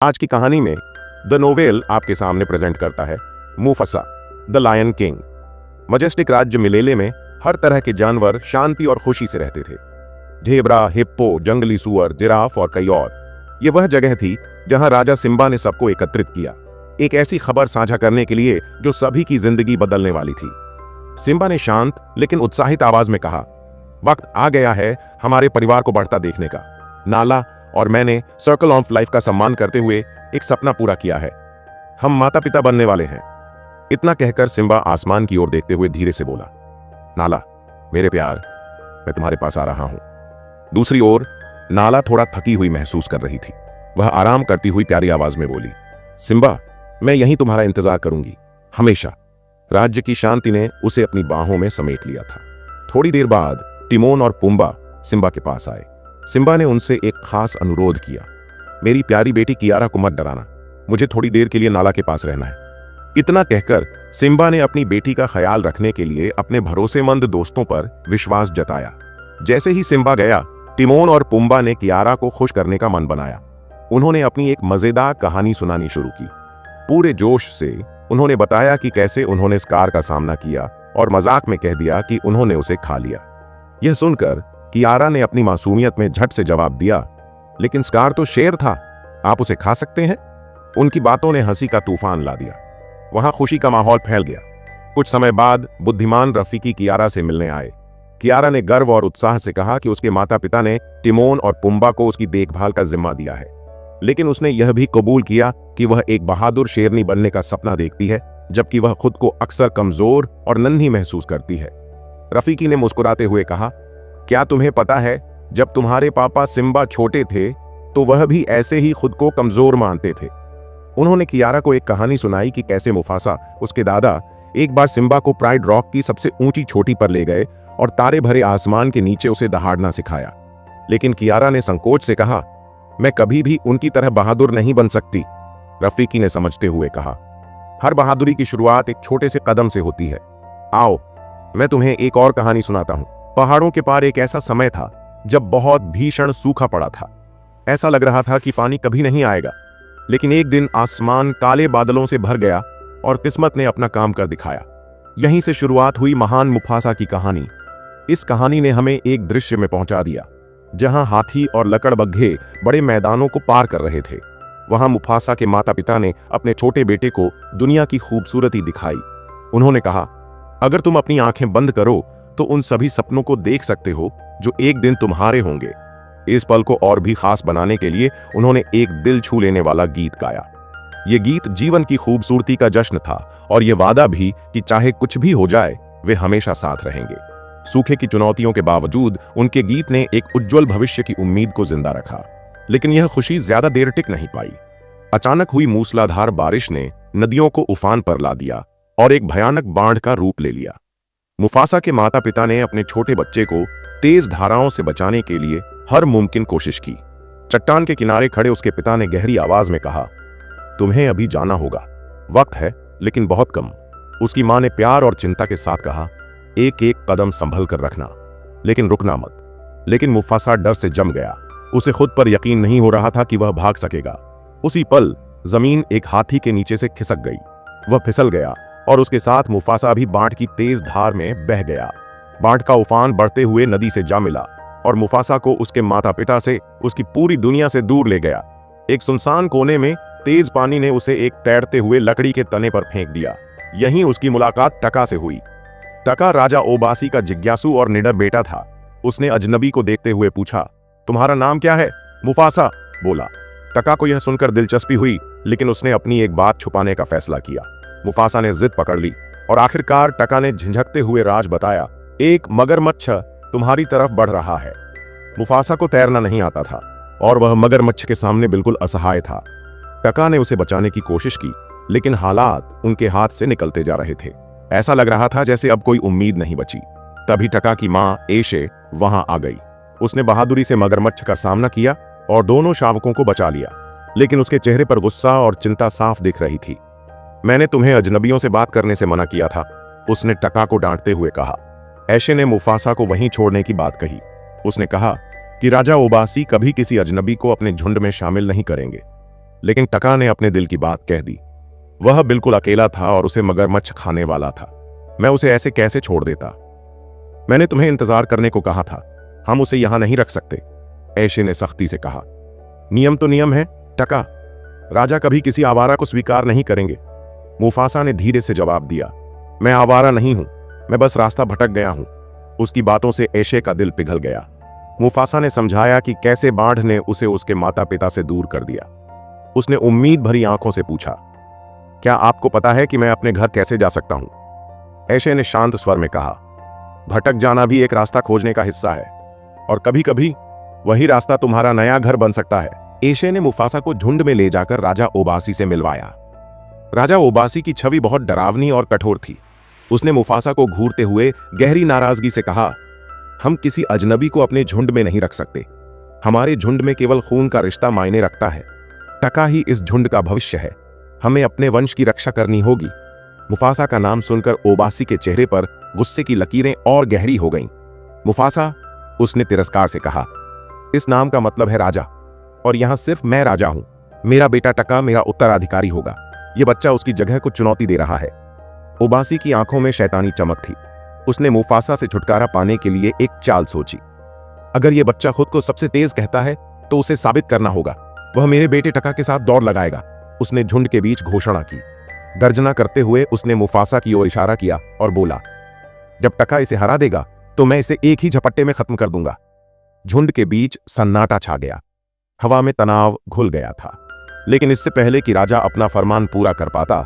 आज की कहानी में द नोवेल आपके सामने प्रेजेंट करता है Mufasa the Lion King. Majestic राज्य मिलेले में हर तरह के जानवर शांति और खुशी से रहते थे। ढेबरा, हिप्पो, जंगली सुअर, जिराफ और कई और। ये वह जगह थी जहां राजा सिम्बा ने सबको एकत्रित किया, एक ऐसी खबर साझा करने के लिए जो सभी की जिंदगी बदलने वाली थी। सिम्बा ने शांत लेकिन उत्साहित आवाज में कहा, वक्त आ गया है हमारे परिवार को बढ़ता देखने का। नाला और मैंने सर्कल ऑफ लाइफ का सम्मान करते हुए एक सपना पूरा किया है। हम माता पिता बनने वाले हैं। इतना कहकर सिम्बा आसमान की ओर देखते हुए धीरे से बोला, नाला मेरे प्यार, मैं तुम्हारे पास आ रहा हूं। दूसरी ओर नाला थोड़ा थकी हुई महसूस कर रही थी। वह आराम करती हुई प्यारी आवाज में बोली, सिम्बा मैं यहीं तुम्हारा इंतजार करूंगी, हमेशा। राज्य की शांति ने उसे अपनी बाहों में समेट लिया था। थोड़ी देर बाद टिमोन और पुम्बा सिम्बा के पास आए। सिम्बा ने उनसे एक खास अनुरोध किया, मेरी प्यारी बेटी कियारा को मत डराना, मुझे थोड़ी देर के लिए नाला के पास रहना है। इतना कहकर सिम्बा ने अपनी बेटी का ख्याल रखने के लिए अपने भरोसेमंद दोस्तों पर विश्वास जताया। जैसे ही सिम्बा गया, टिमोन और पुम्बा ने कियारा को खुश करने का मन बनाया। उन्होंने अपनी एक मजेदार कहानी सुनानी शुरू की। पूरे जोश से उन्होंने बताया कि कैसे उन्होंने स्कार का सामना किया और मजाक में कह दिया कि उन्होंने उसे खा लिया। यह सुनकर कियारा ने अपनी मासूमियत में झट से जवाब दिया, लेकिन स्कार तो शेर था, आप उसे खा सकते हैं। उनकी बातों ने हंसी का तूफान ला दिया। वहां खुशी का माहौल फैल गया। कुछ समय बाद बुद्धिमान रफीकी कियारा से मिलने आए। कियारा ने गर्व और उत्साह से कहा कि उसके माता पिता ने टिमोन और पुम्बा को उसकी देखभाल का जिम्मा दिया है, लेकिन उसने यह भी कबूल किया कि वह एक बहादुर शेरनी बनने का सपना देखती है, जबकि वह खुद को अक्सर कमजोर और नन्ही महसूस करती है। रफीकी ने मुस्कुराते हुए कहा, क्या तुम्हें पता है, जब तुम्हारे पापा सिम्बा छोटे थे तो वह भी ऐसे ही खुद को कमजोर मानते थे। उन्होंने कियारा को एक कहानी सुनाई कि कैसे मुफासा, उसके दादा, एक बार सिम्बा को प्राइड रॉक की सबसे ऊंची चोटी पर ले गए और तारे भरे आसमान के नीचे उसे दहाड़ना सिखाया। लेकिन कियारा ने संकोच से कहा, मैं कभी भी उनकी तरह बहादुर नहीं बन सकती। रफीकी ने समझते हुए कहा, हर बहादुरी की शुरुआत एक छोटे से कदम से होती है। आओ मैं तुम्हें एक और कहानी सुनाता हूं। पहाड़ों के पार एक ऐसा समय था जब बहुत भीषण सूखा पड़ा था। ऐसा लग रहा था कि पानी कभी नहीं आएगा, लेकिन एक दिन आसमान काले बादलों से भर गया और किस्मत ने अपना काम कर दिखाया। यहीं से शुरुआत हुई महान मुफासा की कहानी। इस कहानी ने हमें एक दृश्य में पहुंचा दिया जहां हाथी और लकड़बग्घे बड़े मैदानों को पार कर रहे थे। वहां मुफासा के माता पिता ने अपने छोटे बेटे को दुनिया की खूबसूरती दिखाई। उन्होंने कहा, अगर तुम अपनी आंखें बंद करो तो उन सभी सपनों को देख सकते हो जो एक दिन तुम्हारे होंगे। इस पल को और भी खास बनाने के लिए उन्होंने एक दिल छू लेने वाला गीत गाया। यह गीत जीवन की खूबसूरती का जश्न था और यह वादा भी कि चाहे कुछ भी हो जाए वे हमेशा साथ रहेंगे। सूखे की चुनौतियों के बावजूद उनके गीत ने एक उज्जवल भविष्य की उम्मीद को जिंदा रखा। लेकिन यह खुशी ज्यादा देर टिक नहीं पाई। अचानक हुई मूसलाधार बारिश ने नदियों को उफान पर ला दिया और एक भयानक बाढ़ का रूप ले लिया। मुफासा के माता पिता ने अपने छोटे बच्चे को तेज धाराओं से बचाने के लिए हर मुमकिन कोशिश की। चट्टान के किनारे खड़े उसके पिता ने गहरी आवाज में कहा, तुम्हें अभी जाना होगा, वक्त है लेकिन बहुत कम। उसकी मां ने प्यार और चिंता के साथ कहा, एक एक कदम संभल कर रखना, लेकिन रुकना मत। लेकिन मुफासा डर से जम गया। उसे खुद पर यकीन नहीं हो रहा था कि वह भाग सकेगा। उसी पल जमीन एक हाथी के नीचे से खिसक गई। वह फिसल गया और उसके साथ मुफासा भी बाढ़ की तेज धार में बह गया। बाढ़ का उफान बढ़ते हुए नदी से जा मिला और मुफासा को उसके माता पिता से, उसकी पूरी दुनिया से दूर ले गया। एक सुनसान कोने में तेज पानी ने उसे एक तैरते हुए लकड़ी के तने पर फेंक दिया। यहीं उसकी मुलाकात टका से हुई। टका राजा ओबासी का जिज्ञासु और निडर बेटा था। उसने अजनबी को देखते हुए पूछा, तुम्हारा नाम क्या है? मुफासा बोला। टका को यह सुनकर दिलचस्पी हुई, लेकिन उसने अपनी एक बात छुपाने का फैसला किया। मुफासा ने जिद पकड़ ली और आखिरकार टका ने झिझकते हुए राज बताया, एक मगरमच्छ तुम्हारी तरफ बढ़ रहा है। मुफासा को तैरना नहीं आता था और वह मगरमच्छ के सामने बिल्कुल असहाय था। टका ने उसे बचाने की कोशिश की, लेकिन हालात उनके हाथ से निकलते जा रहे थे। ऐसा लग रहा था जैसे अब कोई उम्मीद नहीं बची। तभी टका की मां एशे वहां आ गई। उसने बहादुरी से मगरमच्छ का सामना किया और दोनों शावकों को बचा लिया, लेकिन उसके चेहरे पर गुस्सा और चिंता साफ दिख रही थी। मैंने तुम्हें अजनबियों से बात करने से मना किया था, उसने टका को डांटते हुए कहा। एशे ने मुफासा को वहीं छोड़ने की बात कही। उसने कहा कि राजा ओबासी कभी किसी अजनबी को अपने झुंड में शामिल नहीं करेंगे। लेकिन टका ने अपने दिल की बात कह दी। वह बिल्कुल अकेला था और उसे मगरमच्छ खाने वाला था। मैं उसे ऐसे कैसे छोड़ देता? मैंने तुम्हें इंतजार करने को कहा था, हम उसे यहां नहीं रख सकते, ऐशे ने सख्ती से कहा। नियम तो नियम है टका, राजा कभी किसी आवारा को स्वीकार नहीं करेंगे। मुफासा ने धीरे से जवाब दिया। मैं आवारा नहीं हूं, मैं बस रास्ता भटक गया हूं। उसकी बातों से ऐशे का दिल पिघल गया। मुफासा ने समझाया कि कैसे बाढ़ ने उसे उसके माता पिता से दूर कर दिया। उसने उम्मीद भरी आंखों से पूछा, क्या आपको पता है कि मैं अपने घर कैसे जा सकता हूं? ऐशे ने शांत स्वर में कहा, भटक जाना भी एक रास्ता खोजने का हिस्सा है, और कभी कभी वही रास्ता तुम्हारा नया घर बन सकता है। ऐशे ने मुफासा को झुंड में ले जाकर राजा ओबासी से मिलवाया। राजा ओबासी की छवि बहुत डरावनी और कठोर थी। उसने मुफासा को घूरते हुए गहरी नाराजगी से कहा, हम किसी अजनबी को अपने झुंड में नहीं रख सकते। हमारे झुंड में केवल खून का रिश्ता मायने रखता है। टका ही इस झुंड का भविष्य है। हमें अपने वंश की रक्षा करनी होगी। मुफासा का नाम सुनकर ओबासी के चेहरे पर गुस्से की लकीरें और गहरी हो गईं। मुफासा, उसने तिरस्कार से कहा, इस नाम का मतलब है राजा, और यहां सिर्फ मैं राजा हूं। मेरा बेटा टका मेरा उत्तराधिकारी होगा। यह बच्चा उसकी जगह को चुनौती दे रहा है। ओबासी की आंखों में शैतानी चमक थी। उसने मुफासा से छुटकारा पाने के लिए एक चाल सोची। अगर यह बच्चा खुद को सबसे तेज कहता है तो उसे साबित करना होगा। वह मेरे बेटे टका के साथ दौड़ लगाएगा। उसने झुंड के बीच घोषणा की। गर्जना करते हुए उसने मुफासा की ओर इशारा किया और बोला, जब टका इसे हरा देगा तो मैं इसे एक ही झपट्टे में खत्म कर दूंगा। झुंड के बीच सन्नाटा छा गया। हवा में तनाव घुल गया था। लेकिन इससे पहले कि राजा अपना फरमान पूरा कर पाता,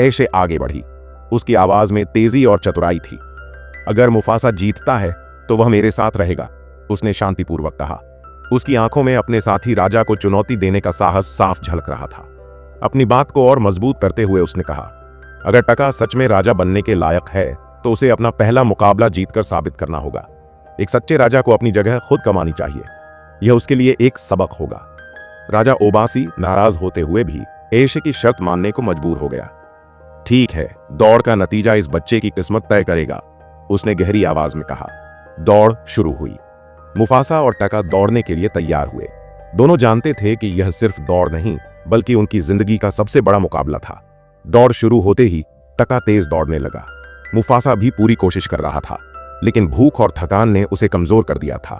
ऐशे आगे बढ़ी। उसकी आवाज में तेजी और चतुराई थी। अगर मुफासा जीतता है तो वह मेरे साथ रहेगा, उसने शांतिपूर्वक कहा। उसकी आंखों में अपने साथी राजा को चुनौती देने का साहस साफ झलक रहा था। अपनी बात को और मजबूत करते हुए उसने कहा, अगर टका सच में राजा बनने के लायक है तो उसे अपना पहला मुकाबला जीतकर साबित करना होगा। एक सच्चे राजा को अपनी जगह खुद कमानी चाहिए। यह उसके लिए एक सबक होगा। राजा ओबासी नाराज होते हुए भी ऐशे की शर्त मानने को मजबूर हो गया। ठीक है, दौड़ का नतीजा इस बच्चे की किस्मत तय करेगा, उसने गहरी आवाज में कहा। दौड़ शुरू हुई। मुफासा और टका दौड़ने के लिए तैयार हुए। दोनों जानते थे कि यह सिर्फ दौड़ नहीं बल्कि उनकी जिंदगी का सबसे बड़ा मुकाबला था। दौड़ शुरू होते ही टका तेज दौड़ने लगा। मुफासा भी पूरी कोशिश कर रहा था, लेकिन भूख और थकान ने उसे कमजोर कर दिया था।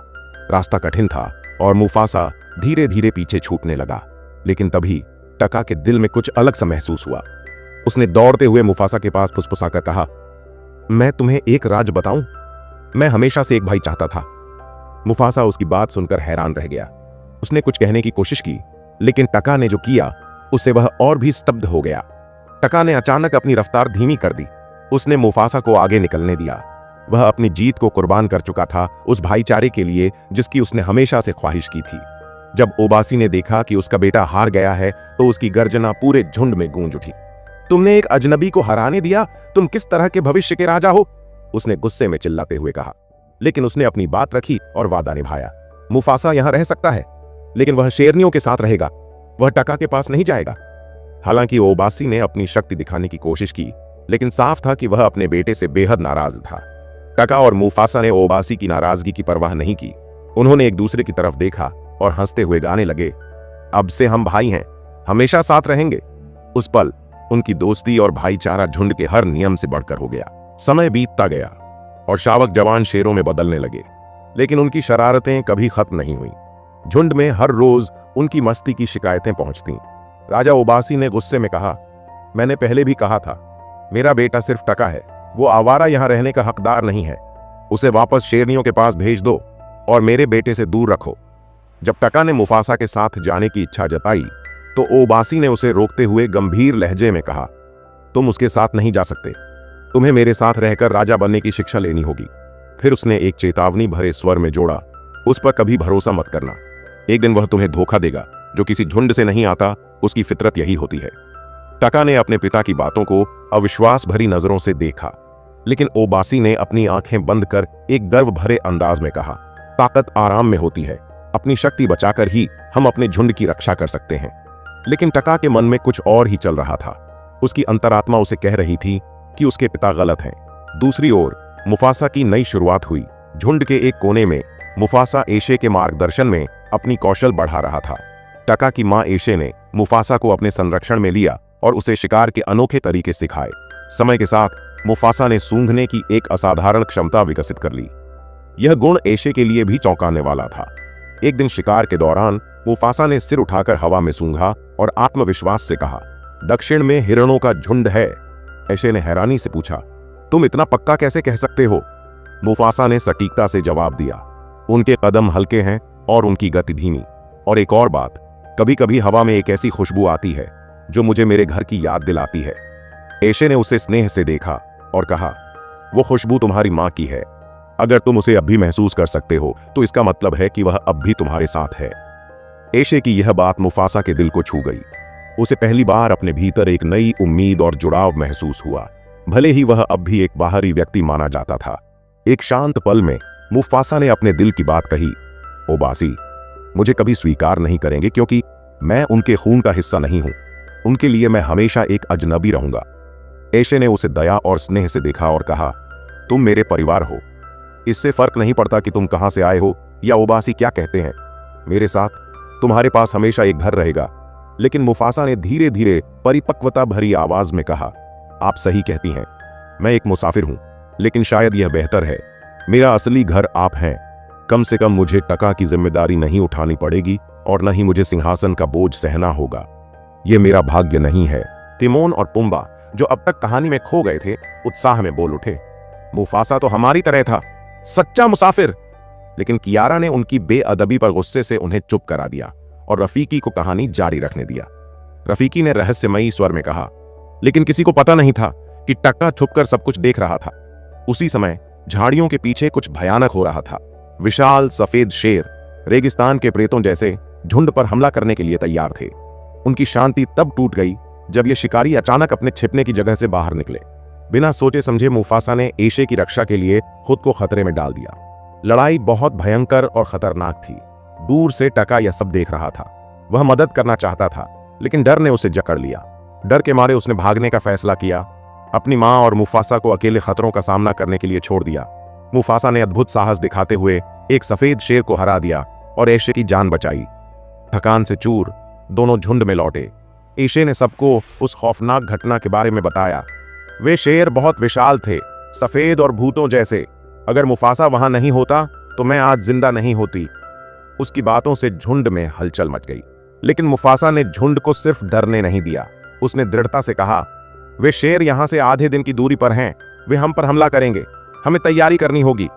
रास्ता कठिन था और मुफासा धीरे धीरे पीछे छूटने लगा। लेकिन तभी टका के दिल में कुछ अलग सा महसूस हुआ। उसने दौड़ते हुए मुफासा के पास फुसफुसाकर कहा, मैं तुम्हें एक राज बताऊं? मैं हमेशा से एक भाई चाहता था। मुफासा उसकी बात सुनकर हैरान रह गया। उसने कुछ कहने की कोशिश की, लेकिन टका ने जो किया उससे वह और भी स्तब्ध हो गया। टका ने अचानक अपनी रफ्तार धीमी कर दी। उसने मुफासा को आगे निकलने दिया। वह अपनी जीत को कुर्बान कर चुका था उस भाईचारे के लिए जिसकी उसने हमेशा से ख्वाहिश की थी। जब ओबासी ने देखा कि उसका बेटा हार गया है तो उसकी गर्जना पूरे झुंड में गूंज उठी। तुमने एक अजनबी को हराने दिया, तुम किस तरह के भविष्य के राजा हो? उसने गुस्से में चिल्लाते हुए कहा। लेकिन उसने अपनी बात रखी और वादा निभाया। मुफासा यहां रह सकता है, लेकिन वह शेरनियों के साथ रहेगा। वह टका के पास नहीं जाएगा। हालांकि ओबासी ने अपनी शक्ति दिखाने की कोशिश की, लेकिन साफ था कि वह अपने बेटे से बेहद नाराज था। टका और मुफासा ने ओबासी की नाराजगी की परवाह नहीं की। उन्होंने एक दूसरे की तरफ देखा और हंसते हुए गाने लगे, अब से हम भाई हैं, हमेशा साथ रहेंगे। उस पल उनकी दोस्ती और भाईचारा झुंड के हर नियम से बढ़कर हो गया। समय बीतता गया और शावक जवान शेरों में बदलने लगे, लेकिन उनकी शरारतें कभी खत्म नहीं हुई। झुंड में हर रोज उनकी मस्ती की शिकायतें पहुंचतीं। राजा ओबासी ने गुस्से में कहा, मैंने पहले भी कहा था, मेरा बेटा सिर्फ टका है, वो आवारा यहां रहने का हकदार नहीं है। उसे वापस शेरनियों के पास भेज दो और मेरे बेटे से दूर रखो। जब टका ने मुफासा के साथ जाने की इच्छा जताई तो ओबासी ने उसे रोकते हुए गंभीर लहजे में कहा, तुम उसके साथ नहीं जा सकते। तुम्हें मेरे साथ रहकर राजा बनने की शिक्षा लेनी होगी। फिर उसने एक चेतावनी भरे स्वर में जोड़ा, उस पर कभी भरोसा मत करना। एक दिन वह तुम्हें धोखा देगा। जो किसी झुंड से नहीं आता उसकी फितरत यही होती है। टका ने अपने पिता की बातों को अविश्वास भरी नजरों से देखा, लेकिन ओबासी ने अपनी आंखें बंद कर एक गर्व भरे अंदाज में कहा, ताकत आराम में होती है। अपनी शक्ति बचाकर ही हम अपने झुंड की रक्षा कर सकते हैं। लेकिन टका के मन में कुछ और ही चल रहा था। उसकी अंतरात्मा उसे कह रही थी कि उसके पिता गलत हैं। दूसरी ओर मुफासा की नई शुरुआत हुई। झुंड के एक कोने में मुफासा ऐशे के मार्गदर्शन में अपनी कौशल बढ़ा रहा था। टका की मां एशे ने मुफासा को अपने संरक्षण में लिया और उसे शिकार के अनोखे तरीके सिखाए। समय के साथ मुफासा ने सूंघने की एक असाधारण क्षमता विकसित कर ली। यह गुण एशे के लिए भी चौंकाने वाला था। एक दिन शिकार के दौरान मुफासा ने सिर उठाकर हवा में सूंघा और आत्मविश्वास से कहा, दक्षिण में हिरणों का झुंड है। एशे ने हैरानी से पूछा, तुम इतना पक्का कैसे कह सकते हो? मुफासा ने सटीकता से जवाब दिया, उनके कदम हल्के हैं और उनकी गति धीमी। और एक और बात, कभी कभी हवा में एक ऐसी खुशबू आती है जो मुझे मेरे घर की याद दिलाती है। एशे ने उसे स्नेह से देखा और कहा, वो खुशबू तुम्हारी मां की है। अगर तुम उसे अब भी महसूस कर सकते हो तो इसका मतलब है कि वह अब भी तुम्हारे साथ है। एशे की यह बात मुफासा के दिल को छू गई। उसे पहली बार अपने भीतर एक नई उम्मीद और जुड़ाव महसूस हुआ, भले ही वह अब भी एक बाहरी व्यक्ति माना जाता था। एक शांत पल में मुफासा ने अपने दिल की बात कही, ओबासी मुझे कभी स्वीकार नहीं करेंगे क्योंकि मैं उनके खून का हिस्सा नहीं हूं। उनके लिए मैं हमेशा एक अजनबी रहूंगा। एशे ने उसे दया और स्नेह से देखा और कहा, तुम मेरे परिवार हो। इससे फर्क नहीं पड़ता कि तुम कहां से आए हो या ओबासी क्या कहते हैं। मेरे साथ तुम्हारे पास हमेशा एक घर रहेगा। लेकिन मुफासा ने धीरे धीरे परिपक्वता भरी आवाज में कहा, आप सही कहती हैं। मैं एक मुसाफिर हूं, लेकिन शायद यह बेहतर है। मेरा असली घर आप हैं। कम से कम मुझे टका की जिम्मेदारी नहीं उठानी पड़ेगी और न ही मुझे सिंहासन का बोझ सहना होगा। यह मेरा भाग्य नहीं है। तिमोन और पुम्बा, जो अब तक कहानी में खो गए थे, उत्साह में बोल उठे, मुफासा तो हमारी तरह था, सच्चा मुसाफिर। लेकिन कियारा ने उनकी बेअदबी पर गुस्से से उन्हें चुप करा दिया और रफीकी को कहानी जारी रखने दिया। रफीकी ने रहस्यमयी स्वर में कहा, लेकिन किसी को पता नहीं था कि टक्का छुपकर सब कुछ देख रहा था। उसी समय झाड़ियों के पीछे कुछ भयानक हो रहा था। विशाल सफेद शेर रेगिस्तान के प्रेतों जैसे झुंड पर हमला करने के लिए तैयार थे। उनकी शांति तब टूट गई जब ये शिकारी अचानक अपने छिपने की जगह से बाहर निकले। बिना सोचे समझे मुफासा ने एशे की रक्षा के लिए खुद को खतरे में डाल दिया। लड़ाई बहुत भयंकर और खतरनाक थी। दूर से टका यह सब देख रहा था। वह मदद करना चाहता था, लेकिन डर ने उसे जकड़ लिया। डर के मारे उसने भागने का फैसला किया। अपनी मां और मुफासा को अकेले खतरों का सामना करने के लिए छोड़ दिया। मुफासा ने अद्भुत साहस दिखाते हुए एक सफेद शेर को हरा दिया और एशे की जान बचाई। थकान से चूर दोनों झुंड में लौटे। एशे ने सबको उस खौफनाक घटना के बारे में बताया। वे शेर बहुत विशाल थे, सफेद और भूतों जैसे। अगर मुफासा वहां नहीं होता तो मैं आज जिंदा नहीं होती। उसकी बातों से झुंड में हलचल मच गई। लेकिन मुफासा ने झुंड को सिर्फ डरने नहीं दिया। उसने दृढ़ता से कहा, वे शेर यहां से आधे दिन की दूरी पर हैं। वे हम पर हमला करेंगे। हमें तैयारी करनी होगी।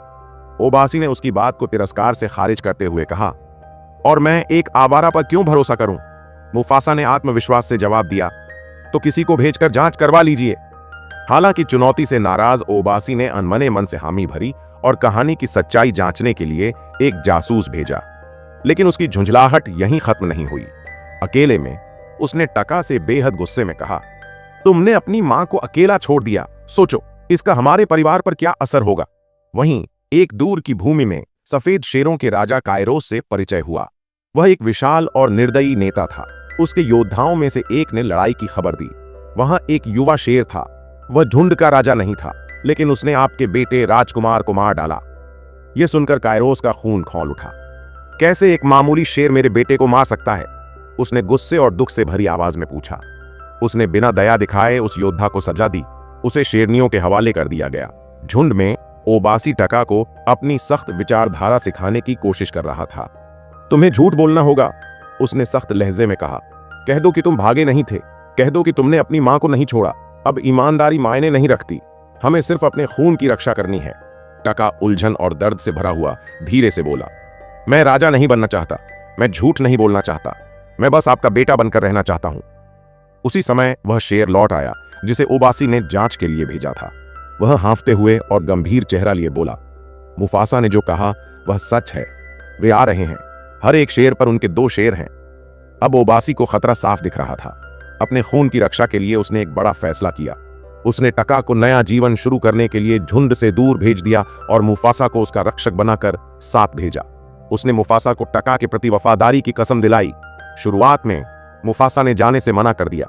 ओबासी ने उसकी बात को तिरस्कार से खारिज करते हुए कहा, और मैं एक आवारा पर क्यों भरोसा करूं? मुफासा ने आत्मविश्वास से जवाब दिया, तो किसी को भेजकर जांच करवा लीजिए। हालांकि चुनौती से नाराज ओबासी ने अनमने मन से हामी भरी और कहानी की सच्चाई जांचने के लिए एक जासूस भेजा। लेकिन उसकी झुंझलाहट यहीं खत्म नहीं हुई। अकेले में उसने टका से बेहद गुस्से में कहा, तुमने अपनी मां को अकेला छोड़ दिया। सोचो इसका हमारे परिवार पर क्या असर होगा। वहीं एक दूर की भूमि में सफेद शेरों के राजा कायरोस से परिचय हुआ। वह एक विशाल और निर्दयी नेता था। उसके योद्धाओं में से एक ने लड़ाई की खबर दी। वहां एक युवा शेर था। वह झुंड का राजा नहीं था, लेकिन उसने आपके बेटे राजकुमार को मार डाला। यह सुनकर कायरोस का खून खौल उठा। कैसे एक मामूली शेर मेरे बेटे को मार सकता है? उसने गुस्से और दुख से भरी आवाज में पूछा। उसने बिना दया दिखाए उस योद्धा को सजा दी। उसे शेरनियों के हवाले कर दिया गया। झुंड में ओबासी टका को अपनी सख्त विचारधारा सिखाने की कोशिश कर रहा था। तुम्हें झूठ बोलना होगा, उसने सख्त लहजे में कहा। कह दो कि तुम भागे नहीं थे। कह दो कि तुमने अपनी मां को नहीं छोड़ा। अब ईमानदारी मायने नहीं रखती। हमें सिर्फ अपने खून की रक्षा करनी है। टका उलझन और दर्द से भरा हुआ धीरे से बोला, मैं राजा नहीं बनना चाहता। मैं झूठ नहीं बोलना चाहता। मैं बस आपका बेटा बनकर रहना चाहता हूं। उसी समय वह शेर लौट आया जिसे ओबासी ने जांच के लिए भेजा था। वह हांफते हुए और गंभीर चेहरा लिए बोला, मुफासा ने जो कहा वह सच है। वे आ रहे हैं। हर एक शेर पर उनके 2 शेर हैं। अब ओबासी को खतरा साफ दिख रहा था। अपने खून की रक्षा के लिए उसने एक बड़ा फैसला किया। उसने टका को नया जीवन शुरू करने के लिए झुंड से दूर भेज दिया और मुफासा को उसका रक्षक बनाकर साथ भेजा। उसने मुफासा को टका के प्रति वफादारी की कसम दिलाई। शुरुआत में मुफासा ने जाने से मना कर दिया।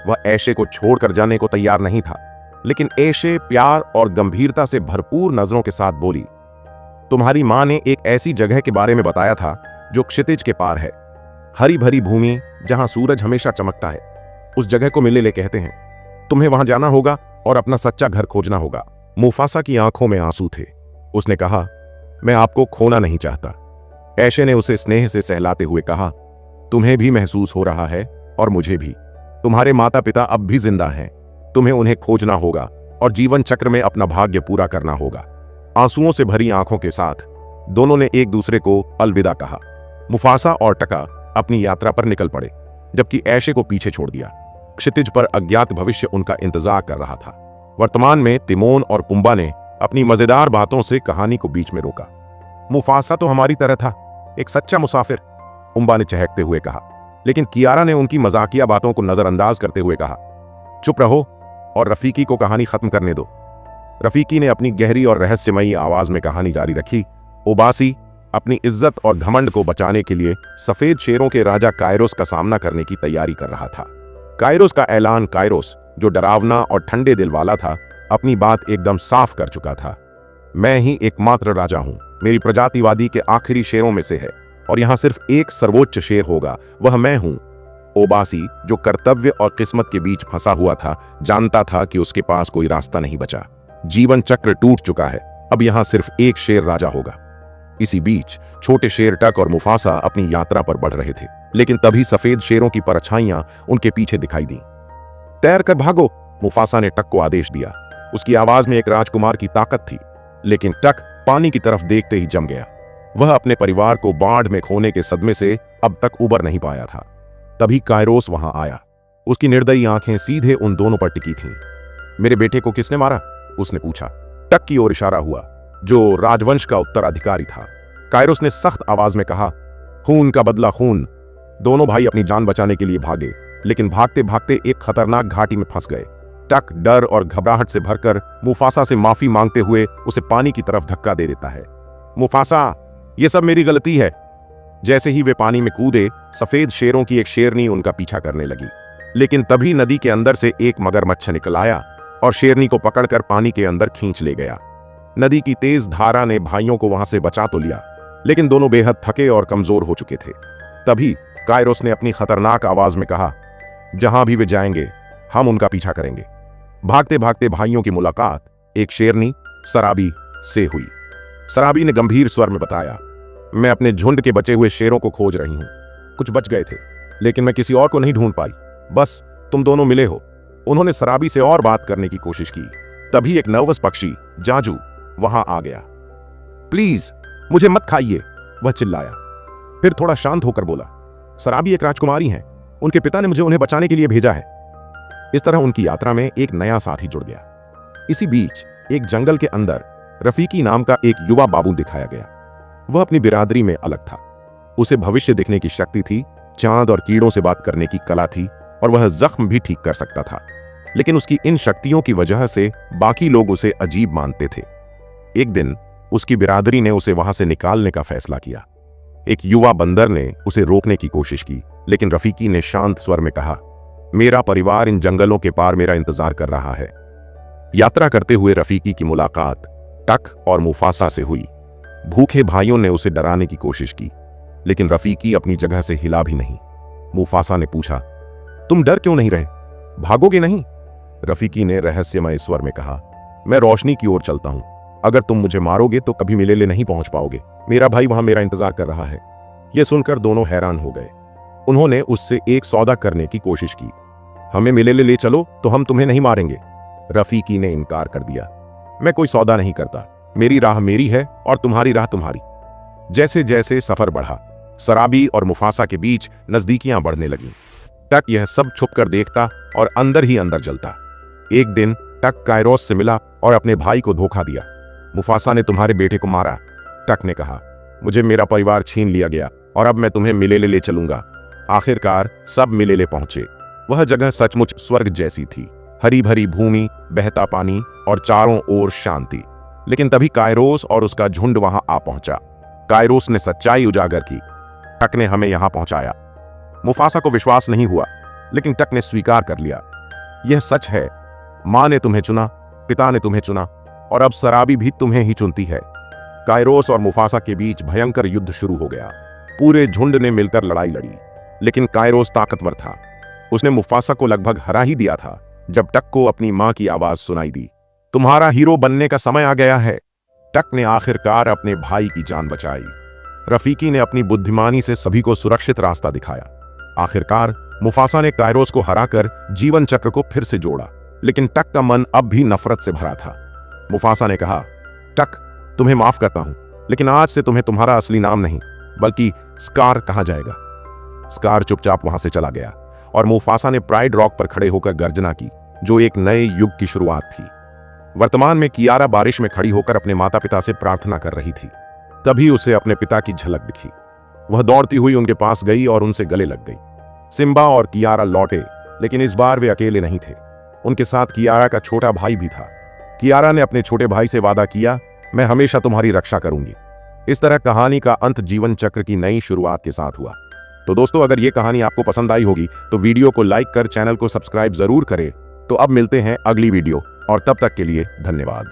वह एशे को छोड़कर जाने को तैयार नहीं था। लेकिन एशे प्यार और गंभीरता से भरपूर नजरों के साथ बोली, तुम्हारी मां ने एक ऐसी जगह के बारे में बताया था जो क्षितिज के पार है। हरी भरी भूमि जहां सूरज हमेशा चमकता है, उस जगह को मिलेले कहते हैं। तुम्हें वहां जाना होगा और अपना सच्चा घर खोजना होगा। मुफासा की आंखों में आंसू थे। उसने कहा, मैं आपको खोना नहीं चाहता। ऐशे ने उसे स्नेह से सहलाते हुए कहा, तुम्हें भी महसूस हो रहा है और मुझे भी। तुम्हारे माता पिता अब भी जिंदा हैं। तुम्हें उन्हें खोजना होगा और जीवन चक्र में अपना भाग्य पूरा करना होगा। आंसुओं से भरी आंखों के साथ दोनों ने एक दूसरे को अलविदा कहा। मुफासा और टका अपनी यात्रा पर निकल पड़े, जबकि ऐशे को पीछे छोड़ दिया। क्षितिज पर अज्ञात भविष्य उनका इंतजार कर रहा था। वर्तमान में तिमोन और पुम्बा ने अपनी मजेदार बातों से कहानी को बीच में रोका। मुफासा तो हमारी तरह था, एक सच्चा मुसाफिर, पुम्बा ने चहकते हुए कहा। लेकिन कियारा ने उनकी मजाकिया बातों को नजरअंदाज करते हुए कहा, चुप रहो और रफीकी को कहानी खत्म करने दो। रफीकी ने अपनी गहरी और रहस्यमयी आवाज में कहानी जारी रखी। ओबासी अपनी इज्जत और घमंड को बचाने के लिए सफेद शेरों के राजा कायरोस का सामना करने की तैयारी कर रहा था। कायरोस का ऐलान, कायरोस जो डरावना और ठंडे दिल वाला था, अपनी बात एकदम साफ कर चुका था। मैं ही एकमात्र राजा हूं, मेरी प्रजातिवादी के आखिरी शेरों में से है और यहां सिर्फ एक सर्वोच्च शेर होगा, वह मैं हूं। ओबासी जो कर्तव्य और किस्मत के बीच फंसा हुआ था, जानता था कि उसके पास कोई रास्ता नहीं बचा। जीवन चक्र टूट चुका है, अब यहां सिर्फ एक शेर राजा होगा। इसी बीच छोटे शेर टक और मुफासा अपनी यात्रा पर बढ़ रहे थे, लेकिन तभी सफेद शेरों की परछाइयां उनके पीछे दिखाई दी। तैर कर भागो, मुफासा ने टक को आदेश दिया। उसकी आवाज में एक राजकुमार की ताकत थी, लेकिन टक पानी की तरफ देखते ही जम गया। वह अपने परिवार को बाढ़ में खोने के सदमे से अब तक उबर नहीं पाया था। तभी कायरोस वहां आया। उसकी निर्दयी आंखें सीधे उन दोनों पर टिकी थीं। मेरे बेटे को किसने मारा? उसने पूछा। टक की ओर इशारा हुआ, जो राजवंश का उत्तराधिकारी था। कायरोस ने सख्त आवाज में कहा, खून का बदला खून। दोनों भाई अपनी जान बचाने के लिए भागे, लेकिन भागते भागते एक खतरनाक घाटी में फंस गए। टक डर और घबराहट से भरकर मुफासा से माफी मांगते हुए उसे पानी की तरफ धक्का दे देता है। मुफासा, यह सब मेरी गलती है। जैसे ही वे पानी में कूदे, सफेद शेरों की एक शेरनी उनका पीछा करने लगी, लेकिन तभी नदी के अंदर से एक मगरमच्छ निकल आया और शेरनी को पकड़कर पानी के अंदर खींच ले गया। नदी की तेज धारा ने भाइयों को वहां से बचा तो लिया, लेकिन दोनों बेहद थके और कमजोर हो चुके थे। तभी कायरोस ने अपनी खतरनाक आवाज में कहा, जहां भी वे जाएंगे हम उनका पीछा करेंगे। भागते भागते भाइयों की मुलाकात एक शेरनी सराबी से हुई। सराबी ने गंभीर स्वर में बताया, मैं अपने झुंड के बचे हुए शेरों को खोज रही हूं। कुछ बच गए थे, लेकिन मैं किसी और को नहीं ढूंढ पाई। बस तुम दोनों मिले हो। उन्होंने सराबी से और बात करने की कोशिश की। तभी एक नर्वस पक्षी जाजू वहां आ गया। प्लीज मुझे मत खाइए, वह चिल्लाया। फिर थोड़ा शांत होकर बोला, सराबी एक राजकुमारी हैं, उनके पिता ने मुझे उन्हें बचाने के लिए भेजा है। इस तरह उनकी यात्रा में एक नया साथी जुड़ गया। इसी बीच एक जंगल के अंदर रफीकी नाम का एक युवा बाबू दिखाया गया। वह अपनी बिरादरी में अलग था। उसे भविष्य देखने की शक्ति थी, चांद और कीड़ों से बात करने की कला थी और वह जख्म भी ठीक कर सकता था। लेकिन उसकी इन शक्तियों की वजह से बाकी लोग उसे अजीब मानते थे। एक दिन उसकी बिरादरी ने उसे वहां से निकालने का फैसला किया। एक युवा बंदर ने उसे रोकने की कोशिश की, लेकिन रफीकी ने शांत स्वर में कहा, मेरा परिवार इन जंगलों के पार मेरा इंतजार कर रहा है। यात्रा करते हुए रफीकी की मुलाकात टक और मुफासा से हुई। भूखे भाइयों ने उसे डराने की कोशिश की, लेकिन रफीकी अपनी जगह से हिला भी नहीं। मुफासा ने पूछा, तुम डर क्यों नहीं रहे? भागोगे नहीं? रफीकी ने रहस्यमय स्वर में कहा, मैं रोशनी की ओर चलता हूं। अगर तुम मुझे मारोगे तो कभी मिलेले नहीं पहुंच पाओगे। मेरा भाई वहां मेरा इंतजार कर रहा है। यह सुनकर दोनों हैरान हो गए। उन्होंने उससे एक सौदा करने की कोशिश की। हमें मिलेले ले चलो तो हम तुम्हें नहीं मारेंगे। रफीकी ने इनकार कर दिया। मैं कोई सौदा नहीं करता। मेरी राह मेरी है और तुम्हारी राह तुम्हारी। जैसे जैसे सफर बढ़ा, सराबी और मुफासा के बीच नजदीकियां बढ़ने लगीं। टक यह सब छुपकर देखता और अंदर ही अंदर जलता। एक दिन टक कायरोस से मिला और अपने भाई को धोखा दिया। मुफासा ने तुम्हारे बेटे को मारा। टक ने कहा, मुझे मेरा परिवार छीन लिया गया और अब मैं तुम्हें मिलेले ले चलूंगा। आखिरकार सब मिलेले पहुंचे। वह जगह सचमुच स्वर्ग जैसी थी। हरी भरी भूमि, बहता पानी और चारों ओर शांति। लेकिन तभी कायरोस और उसका झुंड वहां आ पहुंचा। कायरोस ने सच्चाई उजागर की। टक ने हमें यहां पहुंचाया। मुफासा को विश्वास नहीं हुआ, लेकिन टक ने स्वीकार कर लिया। यह सच है। मां ने तुम्हें चुना, पिता ने तुम्हें चुना और अब सराबी भी तुम्हें ही चुनती है। कायरोस और मुफासा के बीच भयंकर युद्ध शुरू हो गया। पूरे झुंड ने मिलकर लड़ाई लड़ी। लेकिन कायरोस ताकतवर था। उसने मुफासा को लगभग हरा ही दिया था जब टक को अपनी मां की आवाज सुनाई दी, तुम्हारा हीरो बनने का समय आ गया है। टक ने आखिरकार अपने भाई की जान बचाई। रफीकी ने अपनी बुद्धिमानी से सभी को सुरक्षित रास्ता दिखाया। आखिरकार मुफासा ने कायरोस को हराकर जीवन चक्र को फिर से जोड़ा, लेकिन टक का मन अब भी नफरत से भरा था। मुफासा ने कहा, टक, तुम्हें माफ करता हूं, लेकिन आज से तुम्हें तुम्हारा असली नाम नहीं बल्कि स्कार कहा जाएगा। स्कार चुपचाप वहां से चला गया और मुफासा ने प्राइड रॉक पर खड़े होकर गर्जना की, जो एक नए युग की शुरुआत थी। वर्तमान में कियारा बारिश में खड़ी होकर अपने माता पिता से प्रार्थना कर रही थी। तभी उसे अपने पिता की झलक दिखी। वह दौड़ती हुई उनके पास गई और उनसे गले लग गई। सिम्बा और कियारा लौटे, लेकिन इस बार वे अकेले नहीं थे। उनके साथ कियारा का छोटा भाई भी था। कियारा ने अपने छोटे भाई से वादा किया, मैं हमेशा तुम्हारी रक्षा करूंगी। इस तरह कहानी का अंत जीवन चक्र की नई शुरुआत के साथ हुआ। तो दोस्तों, अगर ये कहानी आपको पसंद आई होगी तो वीडियो को लाइक कर चैनल को सब्सक्राइब जरूर करें। तो अब मिलते हैं अगली वीडियो, और तब तक के लिए धन्यवाद।